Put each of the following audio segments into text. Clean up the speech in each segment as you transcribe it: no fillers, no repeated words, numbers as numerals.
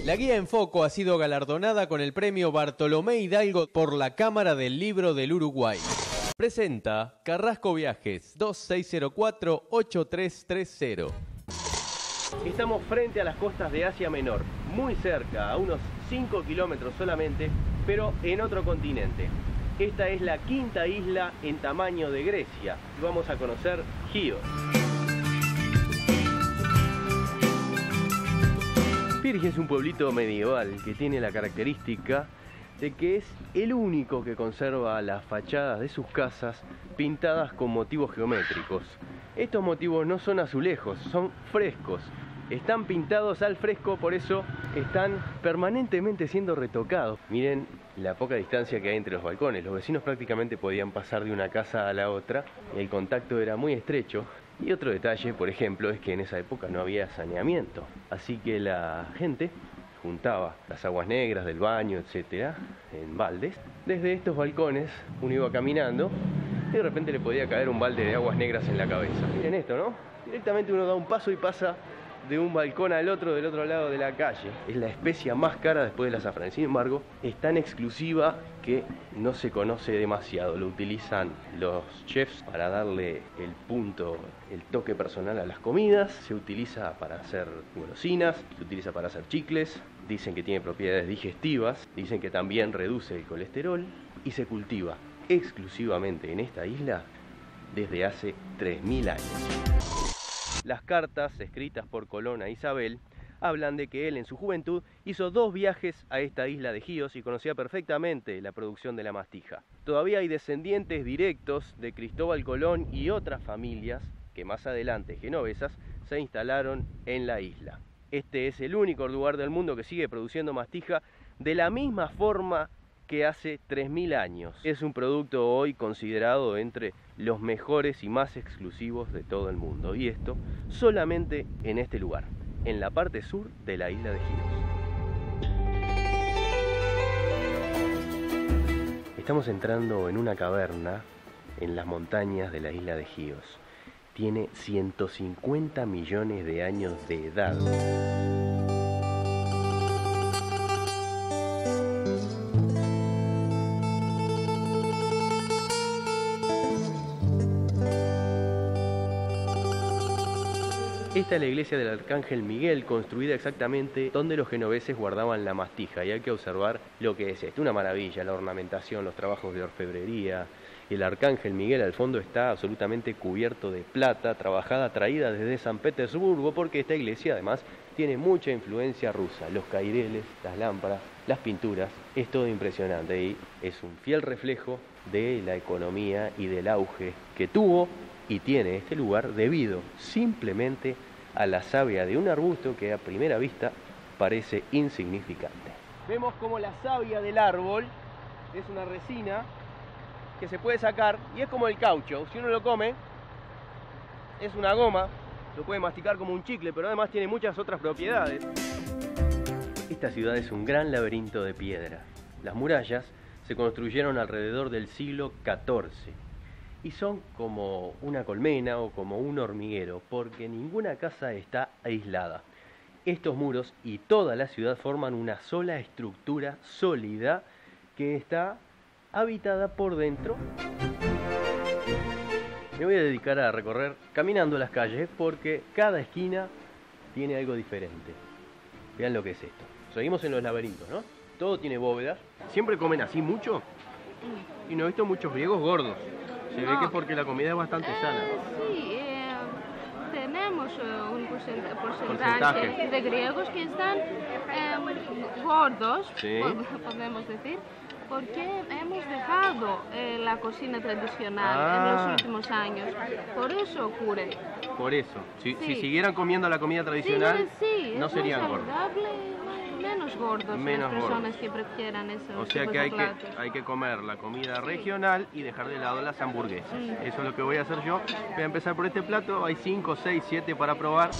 La guía En Foco ha sido galardonada con el premio Bartolomé Hidalgo por la Cámara del Libro del Uruguay. Presenta Carrasco Viajes 2604-8330. Estamos frente a las costas de Asia Menor, muy cerca, a unos 5 kilómetros solamente, pero en otro continente. Esta es la quinta isla en tamaño de Grecia. Vamos a conocer Chios. Pirgi es un pueblito medieval que tiene la característica de que es el único que conserva las fachadas de sus casas pintadas con motivos geométricos. Estos motivos no son azulejos, son frescos. Están pintados al fresco, por eso están permanentemente siendo retocados. Miren la poca distancia que hay entre los balcones. Los vecinos prácticamente podían pasar de una casa a la otra y el contacto era muy estrecho. Y otro detalle, por ejemplo, es que en esa época no había saneamiento. Así que la gente juntaba las aguas negras del baño, etcétera, en baldes. Desde estos balcones uno iba caminando y de repente le podía caer un balde de aguas negras en la cabeza. Miren esto, ¿no? Directamente uno da un paso y pasa de un balcón al otro del otro lado de la calle. Es la especia más cara después del azafrán. Sin embargo, es tan exclusiva que no se conoce demasiado. Lo utilizan los chefs para darle el punto, el toque personal a las comidas. Se utiliza para hacer golosinas, se utiliza para hacer chicles. Dicen que tiene propiedades digestivas, dicen que también reduce el colesterol y se cultiva exclusivamente en esta isla desde hace 3000 años. Las cartas escritas por Colón a Isabel hablan de que él en su juventud hizo 2 viajes a esta isla de Chios y conocía perfectamente la producción de la mastija. Todavía hay descendientes directos de Cristóbal Colón y otras familias que más adelante, genovesas, se instalaron en la isla. Este es el único lugar del mundo que sigue produciendo mastija de la misma forma que hace 3000 años. Es un producto hoy considerado entre los mejores y más exclusivos de todo el mundo. Y esto solamente en este lugar, en la parte sur de la isla de Chios. Estamos entrando en una caverna en las montañas de la isla de Chios. Tiene 150 millones de años de edad. Esta es la iglesia del Arcángel Miguel, construida exactamente donde los genoveses guardaban la mastija. Y hay que observar lo que es esto, una maravilla, la ornamentación, los trabajos de orfebrería. El Arcángel Miguel al fondo está absolutamente cubierto de plata, trabajada, traída desde San Petersburgo, porque esta iglesia además tiene mucha influencia rusa. Los caireles, las lámparas, las pinturas, es todo impresionante y es un fiel reflejo de la economía y del auge que tuvo y tiene este lugar debido simplemente a la savia de un arbusto que a primera vista parece insignificante. Vemos como la savia del árbol es una resina que se puede sacar y es como el caucho. Si uno lo come, es una goma, lo puede masticar como un chicle, pero además tiene muchas otras propiedades. Esta ciudad es un gran laberinto de piedra. Las murallas se construyeron alrededor del siglo XIV. Y son como una colmena o como un hormiguero, porque ninguna casa está aislada. Estos muros y toda la ciudad forman una sola estructura sólida que está habitada por dentro. Me voy a dedicar a recorrer caminando las calles porque cada esquina tiene algo diferente. Vean lo que es esto. Seguimos en los laberintos, ¿no? Todo tiene bóvedas. ¿Siempre comen así mucho? Y no he visto muchos griegos gordos. Se ve que es porque la comida es bastante sana. Sí, tenemos un porcentaje de griegos que están gordos, sí, podemos decir, porque hemos dejado la cocina tradicional en los últimos años. Por eso ocurre. Por eso. Si siguieran comiendo la comida tradicional, no serían gordos. Menos gordos, las personas que prefieran eso. O sea que hay que comer la comida regional y dejar de lado las hamburguesas. Eso es lo que voy a hacer yo. Voy a empezar por este plato. Hay 5, 6, 7 para probar.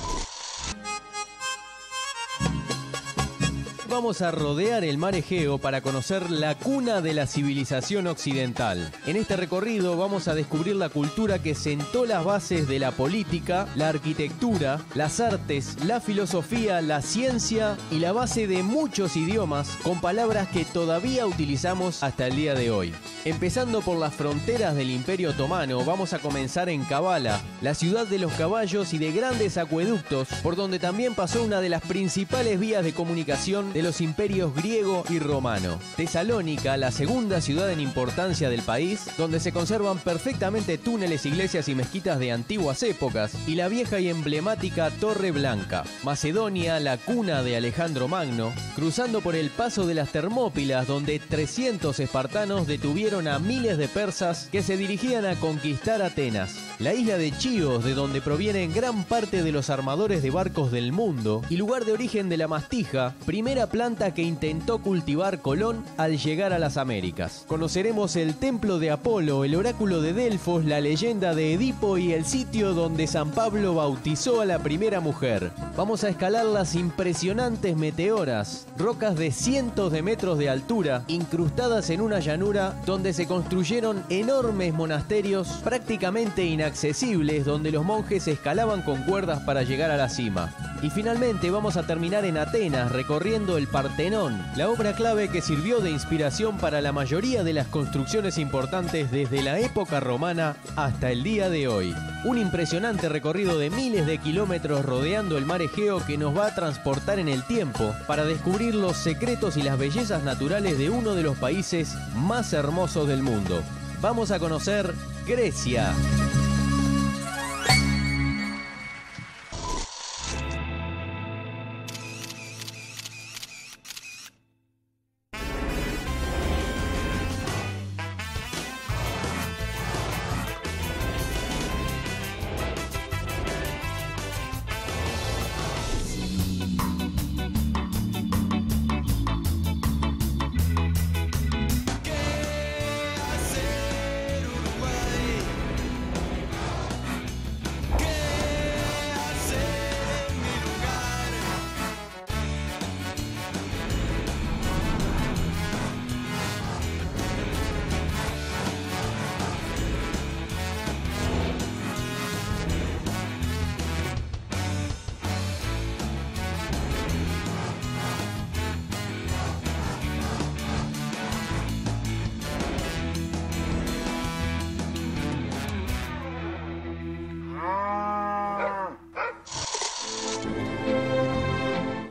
vamos a rodear el mar Egeo para conocer la cuna de la civilización occidental. En este recorrido vamos a descubrir la cultura que sentó las bases de la política, la arquitectura, las artes, la filosofía, la ciencia y la base de muchos idiomas con palabras que todavía utilizamos hasta el día de hoy. Empezando por las fronteras del Imperio Otomano, vamos a comenzar en Kavala, la ciudad de los caballos y de grandes acueductos, por donde también pasó una de las principales vías de comunicación de los imperios griego y romano. Tesalónica, la segunda ciudad en importancia del país, donde se conservan perfectamente túneles, iglesias y mezquitas de antiguas épocas, y la vieja y emblemática Torre Blanca. Macedonia, la cuna de Alejandro Magno, cruzando por el paso de las Termópilas, donde 300 espartanos detuvieron a miles de persas que se dirigían a conquistar Atenas. La isla de Chios, de donde provienen gran parte de los armadores de barcos del mundo, y lugar de origen de la mastija, primera planta que intentó cultivar Colón al llegar a las Américas. Conoceremos el templo de Apolo, el oráculo de Delfos, la leyenda de Edipo y el sitio donde San Pablo bautizó a la primera mujer. Vamos a escalar las impresionantes meteoras, rocas de cientos de metros de altura, incrustadas en una llanura donde se construyeron enormes monasterios prácticamente inaccesibles, donde los monjes escalaban con cuerdas para llegar a la cima. Y finalmente vamos a terminar en Atenas, recorriendo el Partenón, la obra clave que sirvió de inspiración para la mayoría de las construcciones importantes desde la época romana hasta el día de hoy. Un impresionante recorrido de miles de kilómetros rodeando el mar Egeo que nos va a transportar en el tiempo para descubrir los secretos y las bellezas naturales de uno de los países más hermosos del mundo. Vamos a conocer Grecia.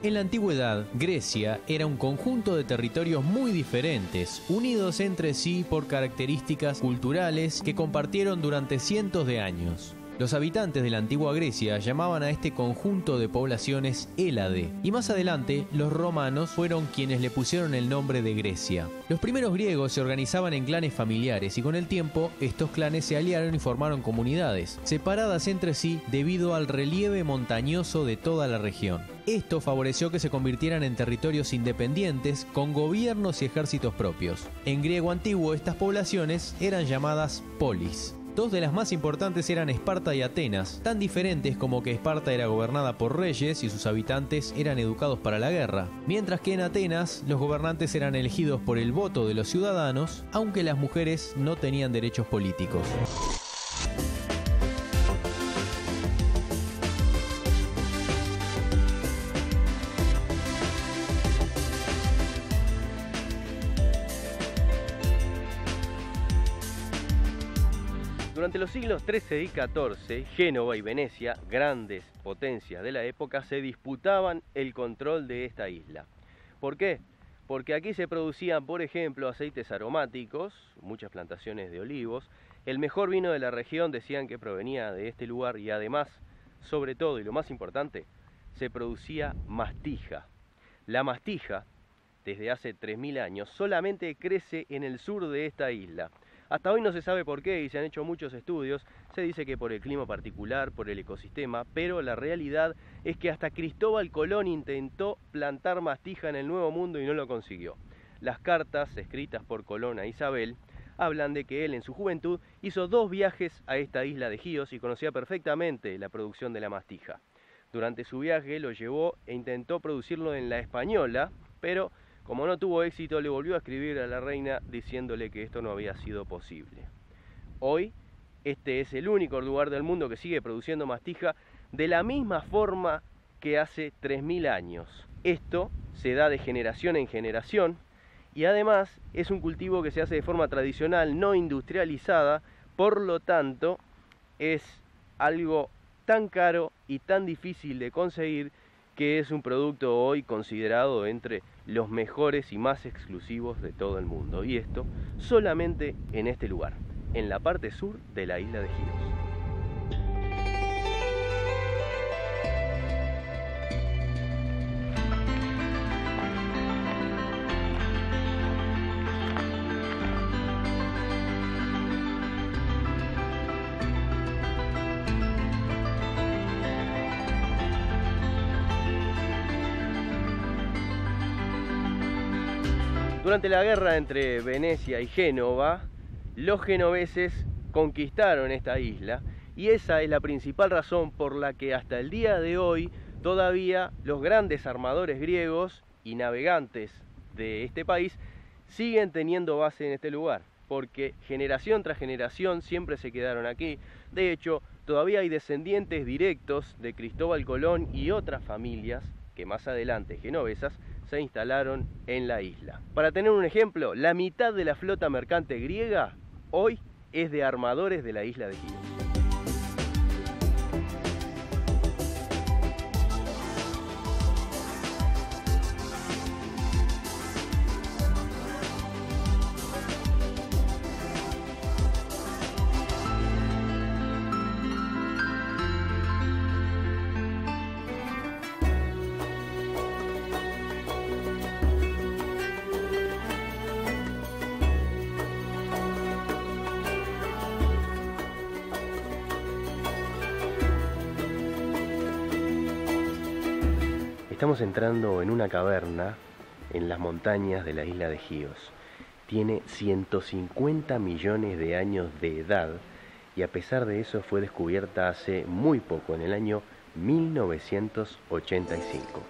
En la antigüedad, Grecia era un conjunto de territorios muy diferentes, unidos entre sí por características culturales que compartieron durante cientos de años. Los habitantes de la antigua Grecia llamaban a este conjunto de poblaciones Hélade, y más adelante los romanos fueron quienes le pusieron el nombre de Grecia. Los primeros griegos se organizaban en clanes familiares y con el tiempo estos clanes se aliaron y formaron comunidades, separadas entre sí debido al relieve montañoso de toda la región. Esto favoreció que se convirtieran en territorios independientes con gobiernos y ejércitos propios. En griego antiguo estas poblaciones eran llamadas polis. Dos de las más importantes eran Esparta y Atenas, tan diferentes como que Esparta era gobernada por reyes y sus habitantes eran educados para la guerra, mientras que en Atenas los gobernantes eran elegidos por el voto de los ciudadanos, aunque las mujeres no tenían derechos políticos. Durante los siglos XIII y XIV, Génova y Venecia, grandes potencias de la época, se disputaban el control de esta isla. ¿Por qué? Porque aquí se producían, por ejemplo, aceites aromáticos, muchas plantaciones de olivos. El mejor vino de la región decían que provenía de este lugar y además, sobre todo y lo más importante, se producía mastija. La mastija, desde hace 3000 años, solamente crece en el sur de esta isla. Hasta hoy no se sabe por qué y se han hecho muchos estudios. Se dice que por el clima particular, por el ecosistema, pero la realidad es que hasta Cristóbal Colón intentó plantar mastija en el Nuevo Mundo y no lo consiguió. Las cartas escritas por Colón a Isabel hablan de que él en su juventud hizo 2 viajes a esta isla de Gíos y conocía perfectamente la producción de la mastija. Durante su viaje lo llevó e intentó producirlo en la Española, pero como no tuvo éxito, le volvió a escribir a la reina diciéndole que esto no había sido posible. Hoy, este es el único lugar del mundo que sigue produciendo mastija de la misma forma que hace 3000 años. Esto se da de generación en generación y además es un cultivo que se hace de forma tradicional, no industrializada, por lo tanto es algo tan caro y tan difícil de conseguir que es un producto hoy considerado entre los mejores y más exclusivos de todo el mundo. Y esto solamente en este lugar, en la parte sur de la isla de Giros. Durante la guerra entre Venecia y Génova, los genoveses conquistaron esta isla y esa es la principal razón por la que hasta el día de hoy todavía los grandes armadores griegos y navegantes de este país siguen teniendo base en este lugar, porque generación tras generación siempre se quedaron aquí. De hecho, todavía hay descendientes directos de Cristóbal Colón y otras familias que más adelante, genovesas, se instalaron en la isla. Para tener un ejemplo, la mitad de la flota mercante griega hoy es de armadores de la isla de Giros. Estamos entrando en una caverna en las montañas de la isla de Giros. Tiene 150 millones de años de edad y a pesar de eso fue descubierta hace muy poco, en el año 1985.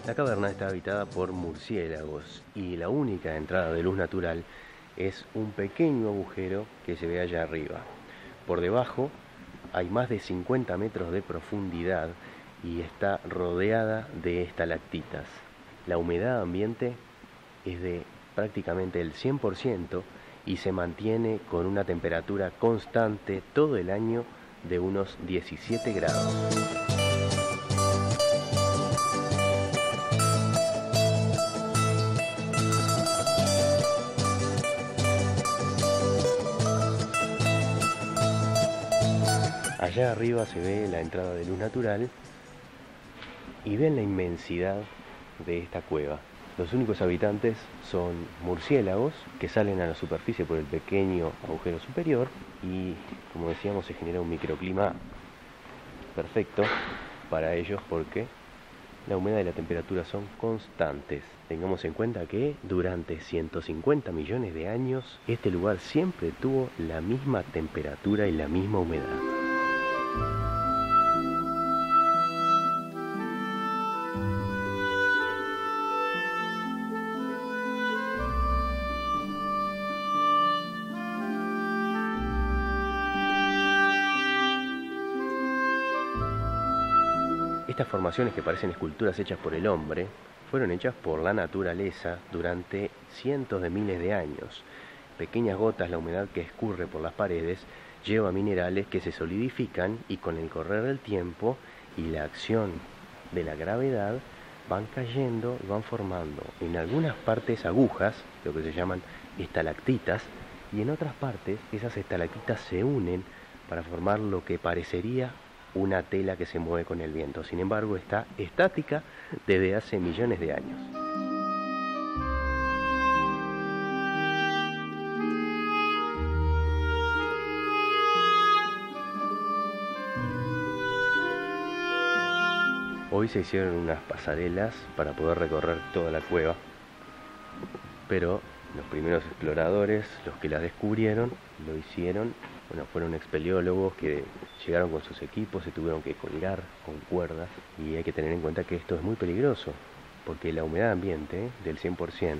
La caverna está habitada por murciélagos y la única entrada de luz natural es un pequeño agujero que se ve allá arriba. Por debajo hay más de 50 metros de profundidad y está rodeada de estalactitas. La humedad ambiente es de prácticamente el 100% y se mantiene con una temperatura constante todo el año de unos 17 grados. Allá arriba se ve la entrada de luz natural y ven la inmensidad de esta cueva. Los únicos habitantes son murciélagos que salen a la superficie por el pequeño agujero superior y, como decíamos, se genera un microclima perfecto para ellos porque la humedad y la temperatura son constantes. Tengamos en cuenta que durante 150 millones de años este lugar siempre tuvo la misma temperatura y la misma humedad. Estas formaciones que parecen esculturas hechas por el hombre fueron hechas por la naturaleza durante cientos de miles de años. Pequeñas gotas, la humedad que escurre por las paredes, lleva minerales que se solidifican y con el correr del tiempo y la acción de la gravedad van cayendo y van formando en algunas partes agujas, lo que se llaman estalactitas, y en otras partes esas estalactitas se unen para formar lo que parecería una tela que se mueve con el viento. Sin embargo, está estática desde hace millones de años. Hoy se hicieron unas pasarelas para poder recorrer toda la cueva, pero los primeros exploradores, los que la descubrieron, lo hicieron, bueno, fueron espeleólogos que llegaron con sus equipos, se tuvieron que colgar con cuerdas, y hay que tener en cuenta que esto es muy peligroso, porque la humedad ambiente del 100%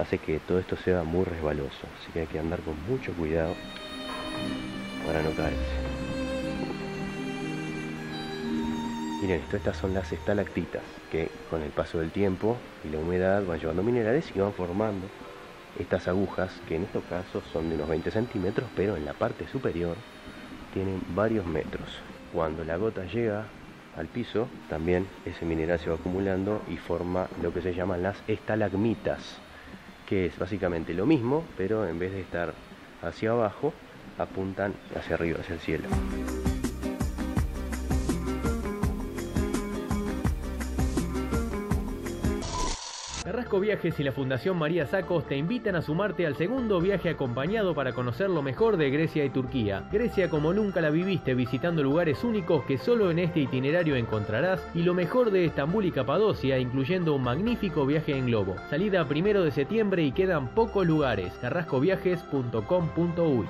hace que todo esto sea muy resbaloso, así que hay que andar con mucho cuidado para no caerse. Miren esto, estas son las estalactitas, que con el paso del tiempo y la humedad van llevando minerales y van formando estas agujas, que en estos casos son de unos 20 centímetros, pero en la parte superior tienen varios metros. Cuando la gota llega al piso, también ese mineral se va acumulando y forma lo que se llaman las estalagmitas, que es básicamente lo mismo, pero en vez de estar hacia abajo, apuntan hacia arriba, hacia el cielo. Carrasco Viajes y la Fundación María Sacos te invitan a sumarte al segundo viaje acompañado para conocer lo mejor de Grecia y Turquía. Grecia como nunca la viviste, visitando lugares únicos que solo en este itinerario encontrarás, y lo mejor de Estambul y Capadocia, incluyendo un magnífico viaje en globo. Salida 1 de septiembre y quedan pocos lugares. carrascoviajes.com.uy.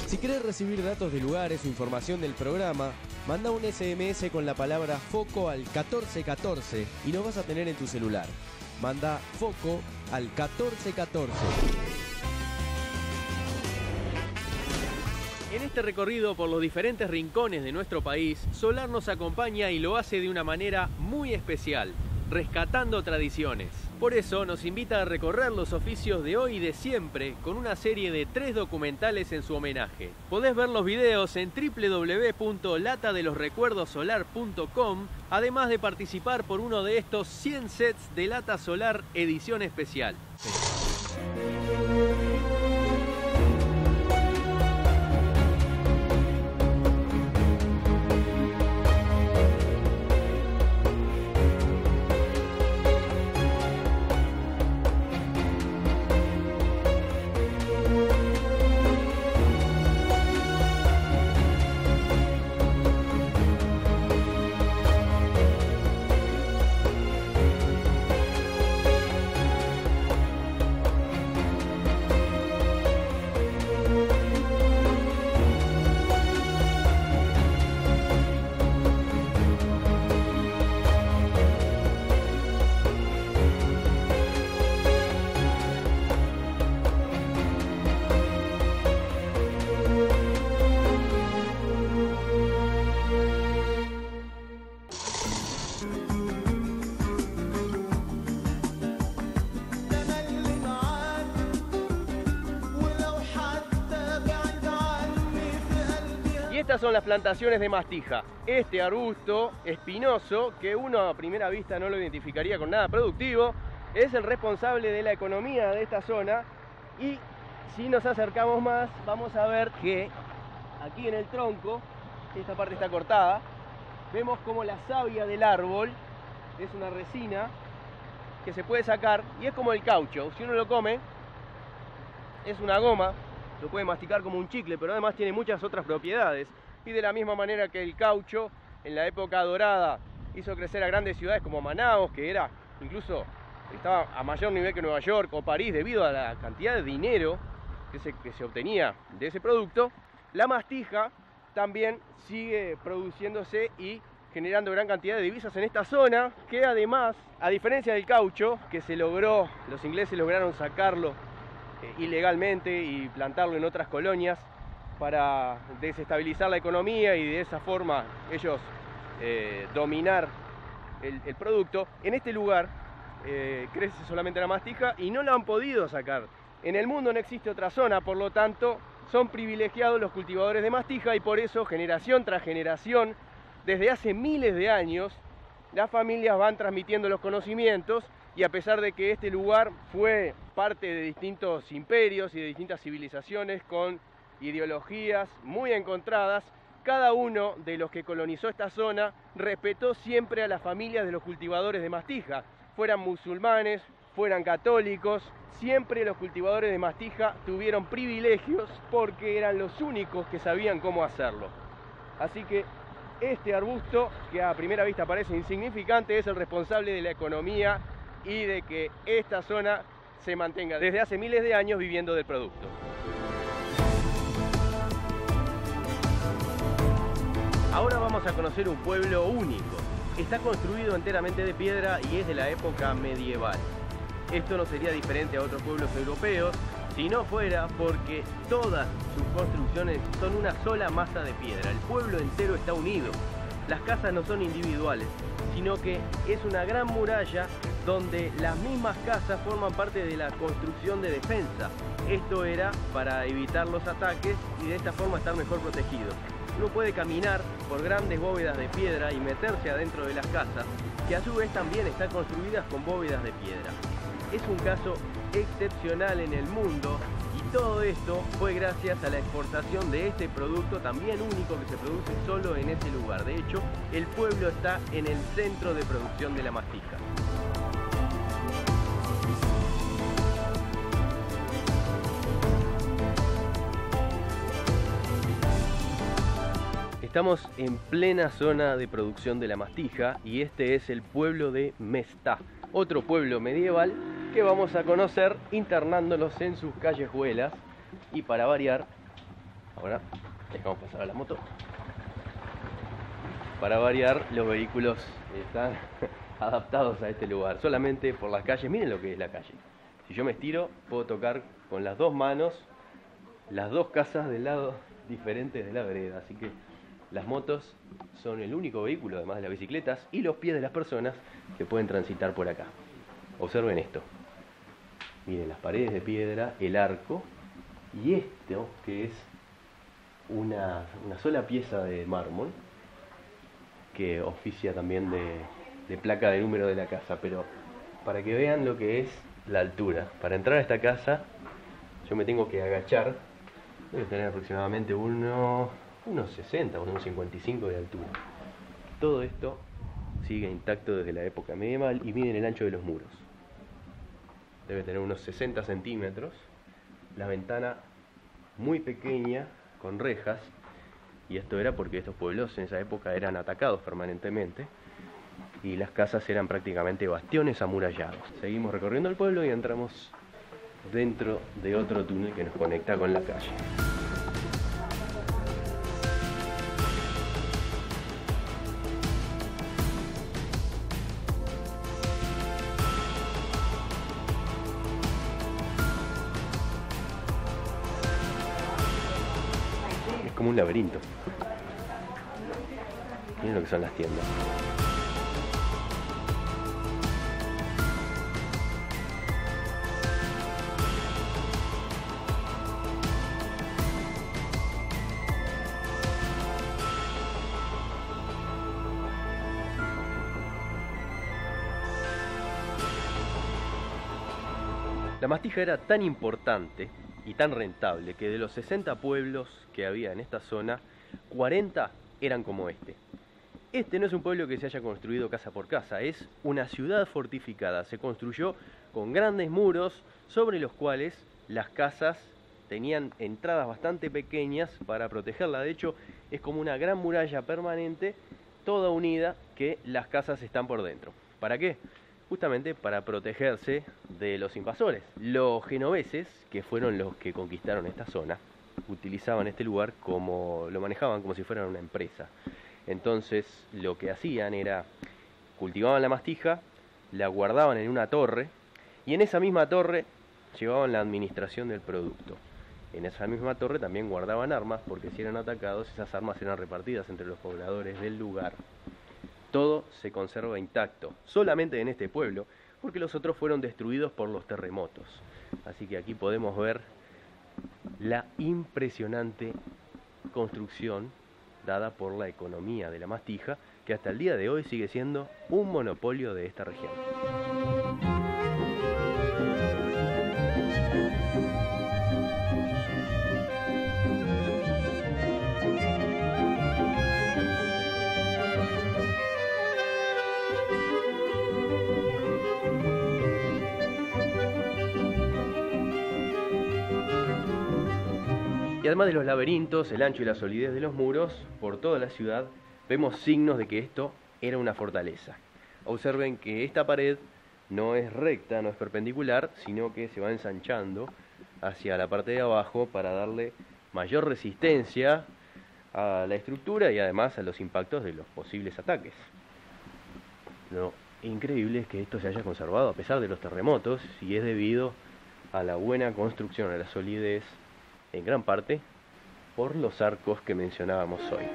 Si querés recibir datos de lugares o información del programa, manda un SMS con la palabra FOCO al 1414 y lo vas a tener en tu celular. Manda FOCO al 1414. En este recorrido por los diferentes rincones de nuestro país, Solar nos acompaña y lo hace de una manera muy especial, rescatando tradiciones. Por eso nos invita a recorrer los oficios de hoy y de siempre con una serie de 3 documentales en su homenaje. Podés ver los videos en www.latadelosrecuerdossolar.com, además de participar por uno de estos 100 sets de Lata Solar edición especial. Estas son las plantaciones de mastija. Este arbusto espinoso, que uno a primera vista no lo identificaría con nada productivo, es el responsable de la economía de esta zona. Y si nos acercamos más, vamos a ver que aquí en el tronco, esta parte está cortada, vemos como la savia del árbol es una resina que se puede sacar y es como el caucho. Si uno lo come, es una goma. Lo puede masticar como un chicle, pero además tiene muchas otras propiedades. Y de la misma manera que el caucho, en la época dorada, hizo crecer a grandes ciudades como Manaos, que era incluso estaba a mayor nivel que Nueva York o París, debido a la cantidad de dinero que se obtenía de ese producto, la mastija también sigue produciéndose y generando gran cantidad de divisas en esta zona, que además, a diferencia del caucho, que los ingleses lograron sacarlo ilegalmente y plantarlo en otras colonias para desestabilizar la economía y de esa forma ellos dominar el producto. En este lugar crece solamente la mastija y no la han podido sacar. En el mundo no existe otra zona, por lo tanto son privilegiados los cultivadores de mastija y por eso generación tras generación Desde hace miles de años, las familias van transmitiendo los conocimientos y a pesar de que este lugar fue parte de distintos imperios y de distintas civilizaciones con ideologías muy encontradas, cada uno de los que colonizó esta zona respetó siempre a las familias de los cultivadores de mastija, fueran musulmanes, fueran católicos, siempre los cultivadores de mastija tuvieron privilegios porque eran los únicos que sabían cómo hacerlo. Así que este arbusto, que a primera vista parece insignificante, es el responsable de la economía y de que esta zona se mantenga desde hace miles de años viviendo del producto. Ahora vamos a conocer un pueblo único. Está construido enteramente de piedra y es de la época medieval. Esto no sería diferente a otros pueblos europeos si no fuera porque todas sus construcciones son una sola masa de piedra. El pueblo entero está unido. Las casas no son individuales, sino que es una gran muralla donde las mismas casas forman parte de la construcción de defensa. Esto era para evitar los ataques y de esta forma estar mejor protegidos. Uno puede caminar por grandes bóvedas de piedra y meterse adentro de las casas, que a su vez también están construidas con bóvedas de piedra. Es un caso excepcional en el mundo y todo esto fue gracias a la exportación de este producto también único que se produce solo en ese lugar. De hecho, el pueblo está en el centro de producción de la mastija. Estamos en plena zona de producción de la mastija y este es el pueblo de Mestá, otro pueblo medieval que vamos a conocer internándolos en sus callejuelas. Y para variar, ahora dejamos pasar a la moto, para variar los vehículos están adaptados a este lugar, solamente por las calles. Miren lo que es la calle. Si yo me estiro, puedo tocar con las dos manos las dos casas del lado diferente de la vereda, así que las motos son el único vehículo, además de las bicicletas y los pies de las personas, que pueden transitar por acá. Observen esto. Miren las paredes de piedra, el arco y esto que es una sola pieza de mármol que oficia también de placa de número de la casa. Pero para que vean lo que es la altura, para entrar a esta casa yo me tengo que agachar. Debe tener aproximadamente unos 60, unos 55 de altura. Todo esto sigue intacto desde la época medieval y miren el ancho de los muros. Debe tener unos 60 centímetros. La ventana muy pequeña, con rejas. Y esto era porque estos pueblos en esa época eran atacados permanentemente. Y las casas eran prácticamente bastiones amurallados. Seguimos recorriendo el pueblo y entramos dentro de otro túnel que nos conecta con la calle. Como un laberinto. Miren lo que son las tiendas. La mastija era tan importante y tan rentable que de los 60 pueblos que había en esta zona, 40 eran como este. Este no es un pueblo que se haya construido casa por casa, es una ciudad fortificada. Se construyó con grandes muros sobre los cuales las casas tenían entradas bastante pequeñas para protegerla. De hecho, es como una gran muralla permanente, toda unida, que las casas están por dentro. ¿Para qué? Justamente para protegerse de los invasores. Los genoveses, que fueron los que conquistaron esta zona, utilizaban este lugar lo manejaban como si fueran una empresa. Entonces lo que hacían era, cultivaban la mastija, la guardaban en una torre, y en esa misma torre llevaban la administración del producto. En esa misma torre también guardaban armas, porque si eran atacados, esas armas eran repartidas entre los pobladores del lugar. Todo se conserva intacto, solamente en este pueblo, porque los otros fueron destruidos por los terremotos. Así que aquí podemos ver la impresionante construcción dada por la economía de la mastija, que hasta el día de hoy sigue siendo un monopolio de esta región. Y además de los laberintos, el ancho y la solidez de los muros, por toda la ciudad vemos signos de que esto era una fortaleza. Observen que esta pared no es recta, no es perpendicular, sino que se va ensanchando hacia la parte de abajo para darle mayor resistencia a la estructura y además a los impactos de los posibles ataques. Lo increíble es que esto se haya conservado a pesar de los terremotos y es debido a la buena construcción, a la solidez, en gran parte por los arcos que mencionábamos hoy.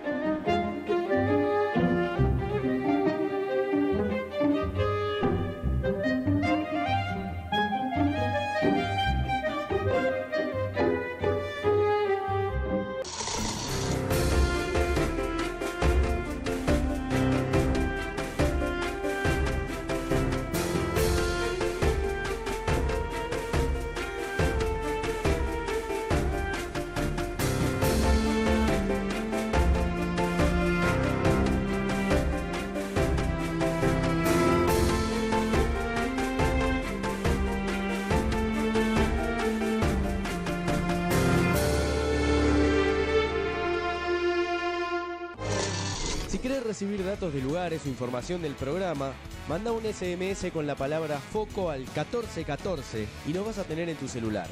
Si querés recibir datos de lugares o información del programa, manda un SMS con la palabra FOCO al 1414 y nos vas a tener en tu celular.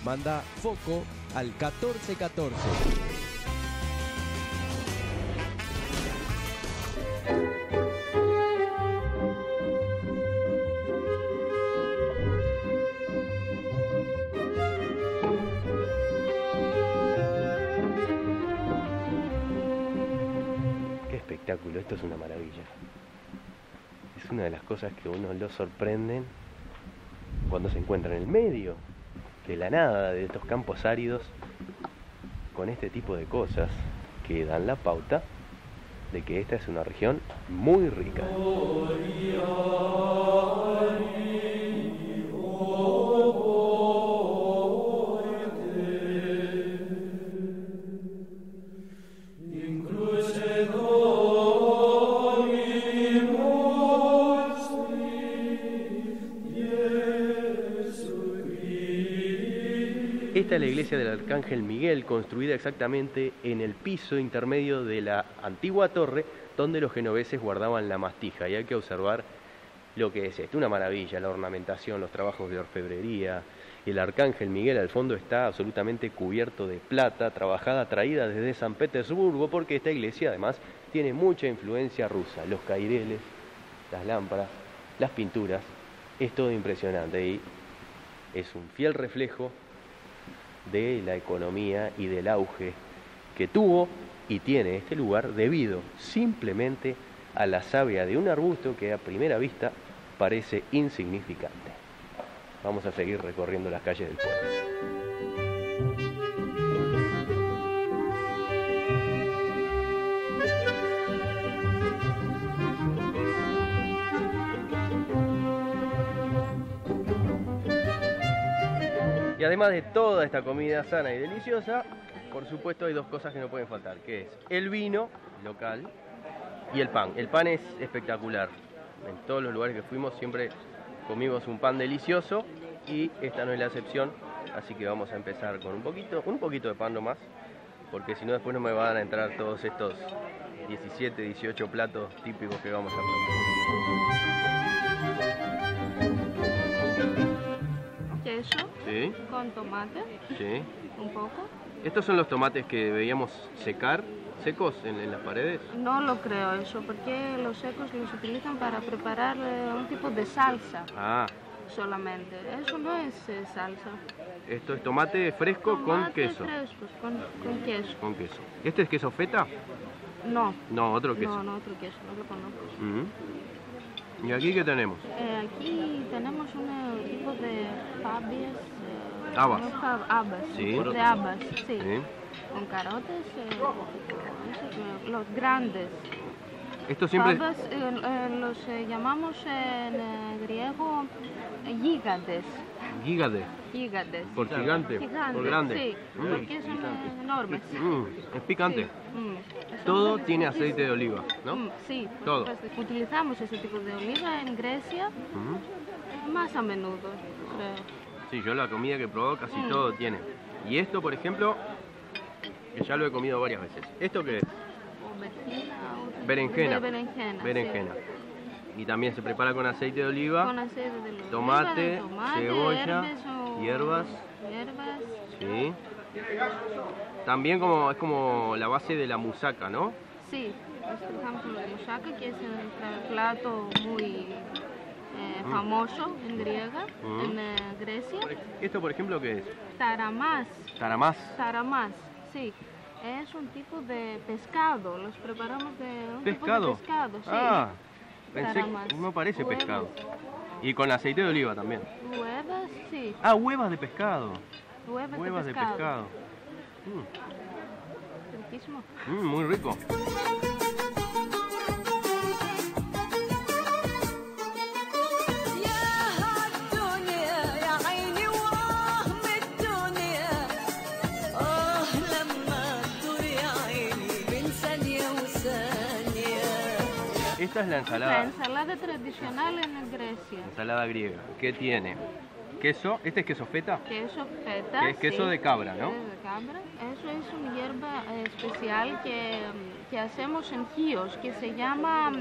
Manda FOCO al 1414. Espectáculo, esto es una maravilla. Es una de las cosas que a uno lo sorprenden cuando se encuentra en el medio de la nada de estos campos áridos con este tipo de cosas que dan la pauta de que esta es una región muy rica. Esta es la iglesia del Arcángel Miguel, construida exactamente en el piso intermedio de la antigua torre donde los genoveses guardaban la mastija. Y hay que observar lo que es esto, una maravilla, la ornamentación, los trabajos de orfebrería. El Arcángel Miguel al fondo está absolutamente cubierto de plata, trabajada, traída desde San Petersburgo, porque esta iglesia además tiene mucha influencia rusa. Los caireles, las lámparas, las pinturas, es todo impresionante y es un fiel reflejo de la economía y del auge que tuvo y tiene este lugar debido simplemente a la savia de un arbusto que a primera vista parece insignificante. Vamos a seguir recorriendo las calles del pueblo. Y además de toda esta comida sana y deliciosa, por supuesto hay dos cosas que no pueden faltar, que es el vino local y el pan. El pan es espectacular. En todos los lugares que fuimos siempre comimos un pan delicioso y esta no es la excepción, así que vamos a empezar con un poquito de pan nomás, porque si no después no me van a entrar todos estos 17, 18 platos típicos que vamos a comer. Queso, ¿Sí? con tomate, Sí. un poco. Estos son los tomates que veíamos secos en las paredes. No lo creo eso, porque los secos los utilizan para preparar un tipo de salsa Ah, solamente. Eso no es salsa. esto es tomate fresco con Tomates queso. frescos, con queso. Con queso. ¿Este es queso feta? No, No, otro queso. no, otro queso, no lo conozco. ¿Y aquí qué tenemos? Aquí tenemos un tipo de fabias, Habas. Habas, Sí. de habas, sí. Sí. Con carotes, los grandes. Esto siempre... Habas los llamamos en griego gígades. Gígade. Gígades. Por gigante. Gigantes, Por grande. sí, porque son enormes. Es picante. Sí. Todo tiene aceite de oliva, ¿no? Sí, por Todo. supuesto. Utilizamos ese tipo de oliva en Grecia más a menudo, creo. Sí, yo la comida que probó casi todo tiene. Y esto, por ejemplo, que ya lo he comido varias veces. ¿Esto qué es? Berenjena. Berenjena. Sí. Y también se prepara con aceite de oliva, Con aceite de oliva, tomate, cebolla, herbes o hierbas. hierbas. Sí. También es como la base de la musaca, ¿no? Sí, por ejemplo, el moussaka, que es un plato muy famoso en griega, en Grecia. ¿Esto, por ejemplo, qué es? Taramás. Taramás. Taramás, sí. Es un tipo de pescado, los preparamos de un ¿Pescado? tipo de pescado, sí. Ah, pensé Taramás. que no parece Huevos. pescado. Y con aceite de oliva también. Huevas, sí. Ah, huevas de pescado. Huevas De pescado. Riquísimo. Muy rico. Esta es la ensalada. La ensalada tradicional en Grecia. Ensalada griega. ¿Qué tiene? Queso. ¿Este es queso feta? Queso feta. Que es queso sí, de cabra, ¿no? queso de cabra. Eso es una hierba especial que hacemos en Chios, que se llama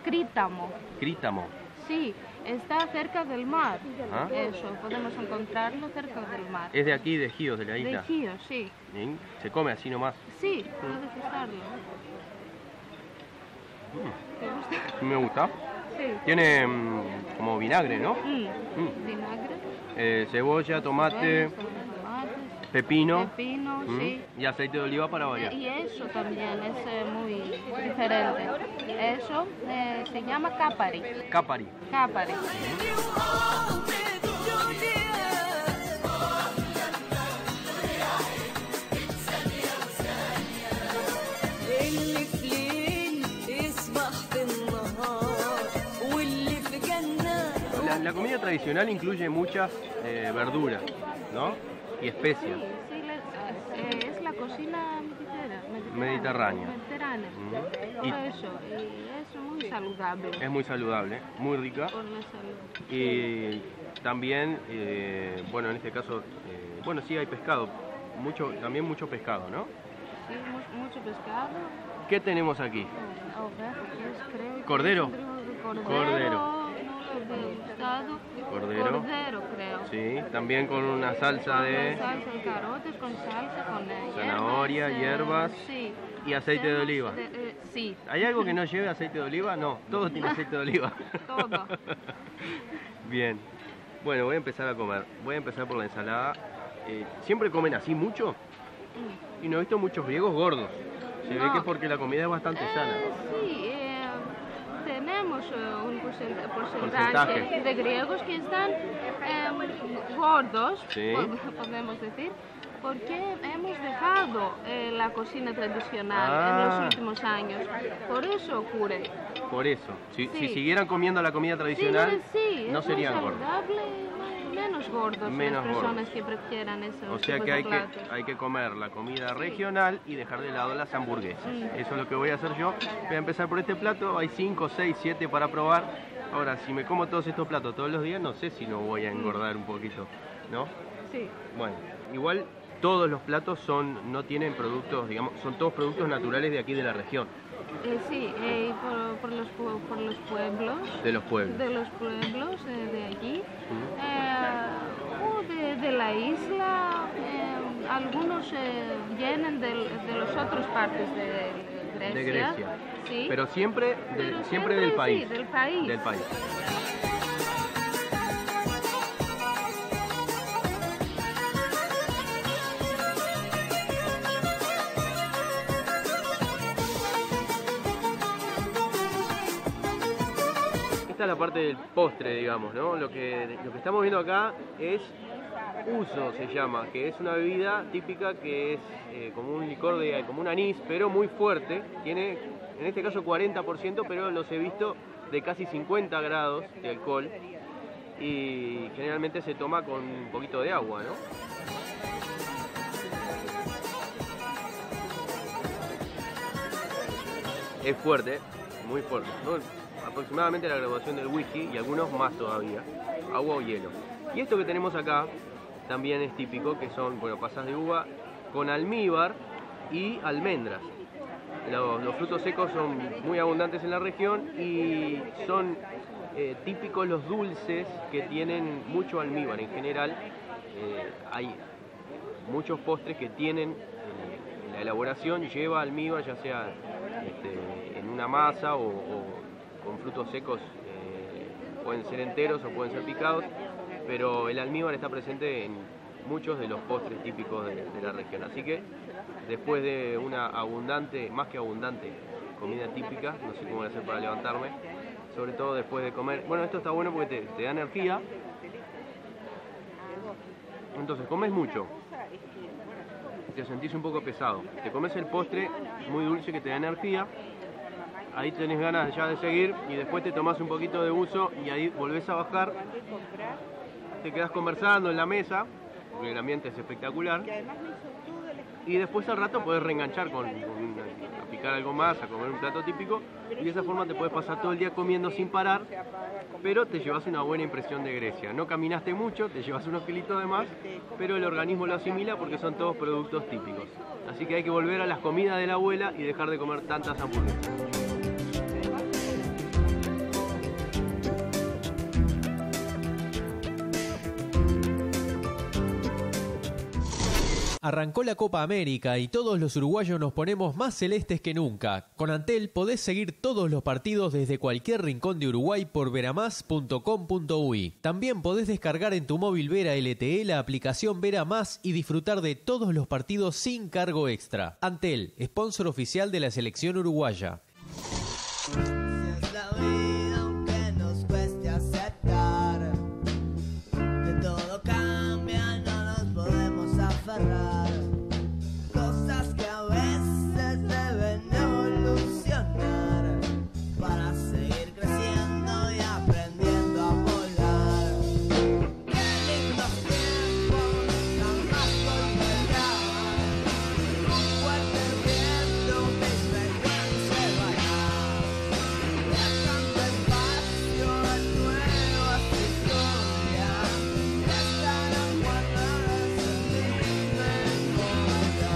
crítamo. Crítamo. Sí, está cerca del mar. Ah. Eso, podemos encontrarlo cerca del mar. Es de aquí, de Gios, de la De isla. Chios, sí. ¿Sí? Se come así nomás. Sí, puedes usarlo. ¿Te gusta? Me gusta. Sí. Tiene como vinagre, ¿no? Vinagre. Cebolla, tomate, Tomates, pepino. pepino, sí. Y aceite de oliva para variar. Y eso también es muy diferente. Eso se llama capari. Capari. Capari. La comida tradicional incluye muchas verduras, ¿no? Y especias. Sí, es la cocina Mediterránea. Todo eso. Y es muy saludable. Es muy saludable, muy rica. Por la salud. Y también, bueno, en este caso, bueno, sí hay pescado. También mucho pescado, ¿no? Sí, mucho pescado. ¿Qué tenemos aquí? Creo que ¿Cordero? Cordero. Cordero. Cordero, creo. Sí, también con una salsa de Salsa de carotes, con salsa, con zanahoria, hierbas sí. y aceite de oliva. Sí. ¿Hay algo que no lleve aceite de oliva? No, todo tiene aceite de oliva. Todo. Bien. Bueno, voy a empezar a comer. Voy a empezar por la ensalada. ¿Siempre comen así mucho? Y no he visto muchos griegos gordos. Se ve que es porque la comida es bastante sana. Sí, tenemos un porcentaje de griegos que están gordos, Sí. podemos decir, porque hemos dejado la cocina tradicional en los últimos años. Por eso ocurre. Por eso. Si Sí. siguieran comiendo la comida tradicional, Sí, no es serían muy gordos. saludable, menos gordos Menos las personas gordos. que prefieran esos O sea tipos que de platos. hay que comer la comida regional y dejar de lado las hamburguesas. Eso es lo que voy a hacer yo. Voy a empezar por este plato. Hay 5, 6, 7 para probar. Ahora, si me como todos estos platos todos los días, no sé si no voy a engordar un poquito, ¿no? Sí. Bueno, igual todos los platos no tienen productos, digamos, son todos productos naturales de aquí de la región, Sí, por los pueblos. de los pueblos. De los pueblos de allí, o de la isla, algunos vienen de las otras partes de Grecia. De Grecia. Sí. Pero siempre, Pero siempre del país. Sí, del país. Del país. Esta es la parte del postre, digamos, ¿no? Lo que estamos viendo acá es Uso se llama, que es una bebida típica que es como un licor como un anís, pero muy fuerte. Tiene, en este caso, 40%, pero los he visto de casi 50 grados de alcohol. Y generalmente se toma con un poquito de agua, ¿no? Es fuerte, muy fuerte, ¿no? Aproximadamente la graduación del whisky y algunos más todavía, agua o hielo. Y esto que tenemos acá también es típico, que son, bueno, pasas de uva con almíbar y almendras. Los frutos secos son muy abundantes en la región y son típicos los dulces que tienen mucho almíbar. En general hay muchos postres que tienen la elaboración lleva almíbar, ya sea en una masa o con frutos secos, pueden ser enteros o pueden ser picados, pero el almíbar está presente en muchos de los postres típicos de la región. Así que después de una abundante, más que abundante, comida típica, no sé cómo voy a hacer para levantarme, sobre todo después de comer. Bueno, esto está bueno porque te da energía. Entonces comes mucho, te sentís un poco pesado, te comes el postre muy dulce que te da energía, ahí tenés ganas ya de seguir y después te tomás un poquito de uso y ahí volvés a bajar, te quedás conversando en la mesa, porque el ambiente es espectacular, y después al rato podés reenganchar a picar algo más, a comer un plato típico, y de esa forma te podés pasar todo el día comiendo sin parar, pero te llevas una buena impresión de Grecia. No caminaste mucho, te llevas unos kilitos de más, pero el organismo lo asimila porque son todos productos típicos. Así que hay que volver a las comidas de la abuela y dejar de comer tantas hamburguesas. Arrancó la Copa América y todos los uruguayos nos ponemos más celestes que nunca. Con Antel podés seguir todos los partidos desde cualquier rincón de Uruguay por veramás.com.uy. También podés descargar en tu móvil Vera LTE la aplicación Vera Más y disfrutar de todos los partidos sin cargo extra. Antel, sponsor oficial de la selección uruguaya. Cosas que a veces deben evolucionar para seguir creciendo y aprendiendo a volar. Qué lindos tiempos jamás volverán. Un fuerte viento mis vergüenzas bailar. Dejando espacio a nuevas historias que estarán guardadas en mi memoria.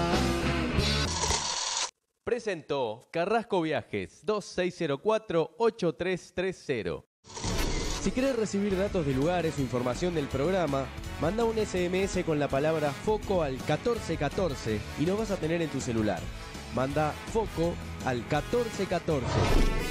Presentó Carrasco Viajes 2604-8330. Si querés recibir datos de lugares o información del programa, manda un SMS con la palabra FOCO al 1414 y nos vas a tener en tu celular. Manda FOCO al 1414.